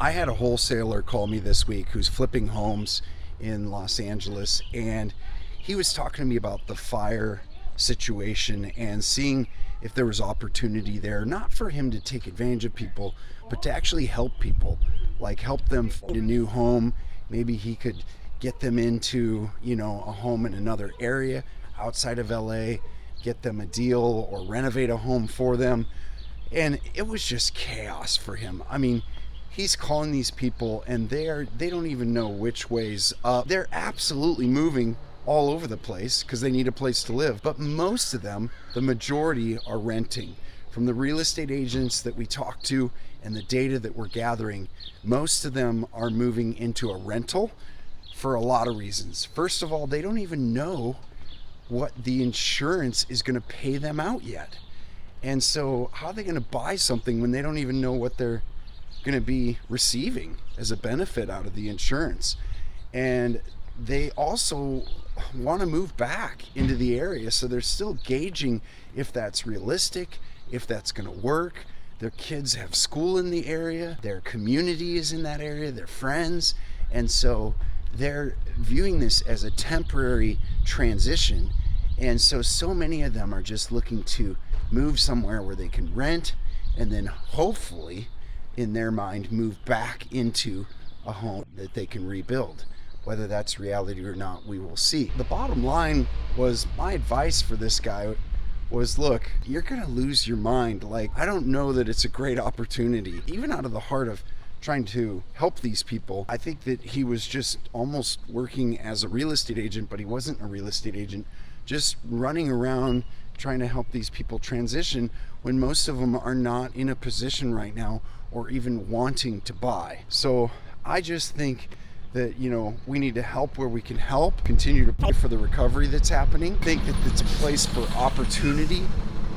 I had a wholesaler call me this week who's flipping homes in Los Angeles, and he was talking to me about the fire situation and seeing if there was opportunity there, not for him to take advantage of people, but to actually help people, like help them find a new home. Maybe he could get them into, a home in another area outside of LA, get them a deal or renovate a home for them. And it was just chaos for him. I mean, he's calling these people and they don't even know which way's up. They're absolutely moving all over the place because they need a place to live. But most of them, the majority, are renting. From the real estate agents that we talk to and the data that we're gathering, most of them are moving into a rental for a lot of reasons. First of all, they don't even know what the insurance is going to pay them out yet. And so how are they going to buy something when they don't even know what they're going to be receiving as a benefit out of the insurance? And they also want to move back into the area, so they're still gauging if that's realistic, if that's going to work. Their kids have school in the area, their community is in that area, their friends, and so they're viewing this as a temporary transition. And so many of them are just looking to move somewhere where they can rent and then hopefully, in their mind, move back into a home that they can rebuild. Whether that's reality or not, we will see. The bottom line was, my advice for this guy was, look, you're gonna lose your mind. Like, I don't know that it's a great opportunity, even out of the heart of trying to help these people. I think that he was just almost working as a real estate agent, but he wasn't a real estate agent, just running around trying to help these people transition when most of them are not in a position right now or even wanting to buy. So I just think that, we need to help where we can help, continue to pray for the recovery that's happening. I think that it's a place for opportunity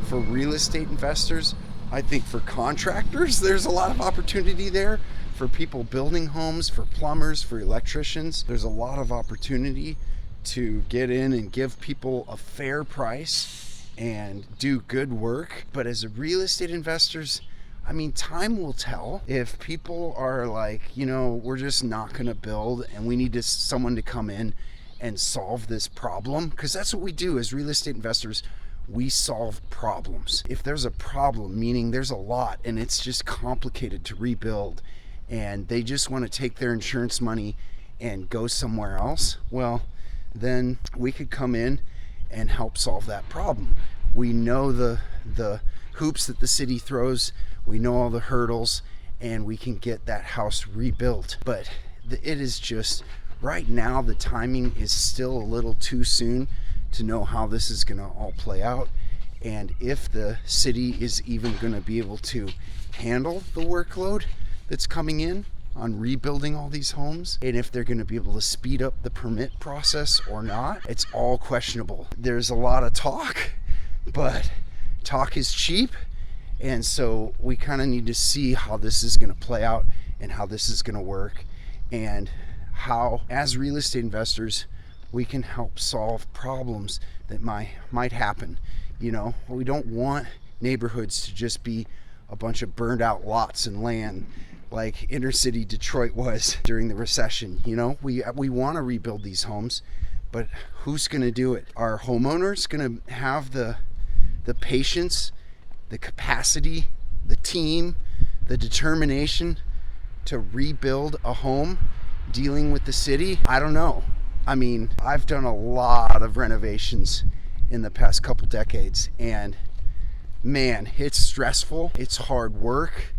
for real estate investors. I think for contractors, there's a lot of opportunity there. For people building homes, for plumbers, for electricians, there's a lot of opportunity to get in and give people a fair price and do good work. But as a real estate investors, I mean, time will tell. If people are like, we're just not going to build and we need someone to come in and solve this problem, because that's what we do as real estate investors. We solve problems. If there's a problem, meaning there's a lot and it's just complicated to rebuild and they just want to take their insurance money and go somewhere else, well, then we could come in and help solve that problem. We know the hoops that the city throws, we know all the hurdles, and we can get that house rebuilt. But it is just, right now, the timing is still a little too soon to know how this is going to all play out, and if the city is even going to be able to handle the workload that's coming in on rebuilding all these homes, and if they're going to be able to speed up the permit process or not. It's all questionable. There's a lot of talk, but talk is cheap, and so we kind of need to see how this is going to play out and how this is going to work, and how, as real estate investors, we can help solve problems that might happen. We don't want neighborhoods to just be a bunch of burned out lots and land like inner city Detroit was during the recession. We want to rebuild these homes, but who's going to do it? Are homeowners going to have the patience, the capacity, the team, the determination to rebuild a home dealing with the city? I don't know. I mean, I've done a lot of renovations in the past couple decades, and man, it's stressful. It's hard work.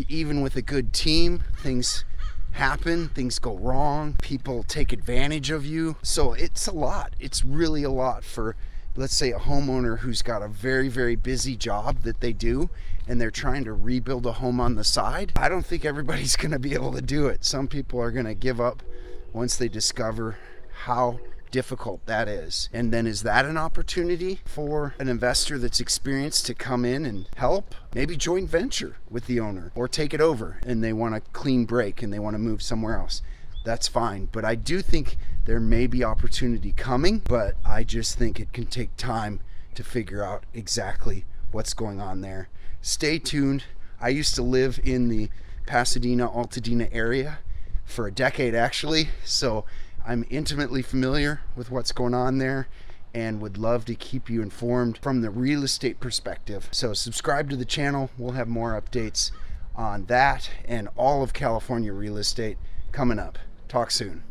Even with a good team, things happen, things go wrong, people take advantage of you. So it's a lot. It's really a lot for, let's say, a homeowner who's got a very, very busy job that they do, and they're trying to rebuild a home on the side. I don't think everybody's going to be able to do it. Some people are going to give up once they discover how difficult that is. And then, is that an opportunity for an investor that's experienced to come in and help? Maybe joint venture with the owner or take it over, and they want a clean break and they want to move somewhere else. That's fine. But I do think there may be opportunity coming, but I just think it can take time to figure out exactly what's going on there. Stay tuned. I used to live in the Pasadena, Altadena area for a decade actually, so I'm intimately familiar with what's going on there and would love to keep you informed from the real estate perspective. So subscribe to the channel. We'll have more updates on that and all of California real estate coming up. Talk soon.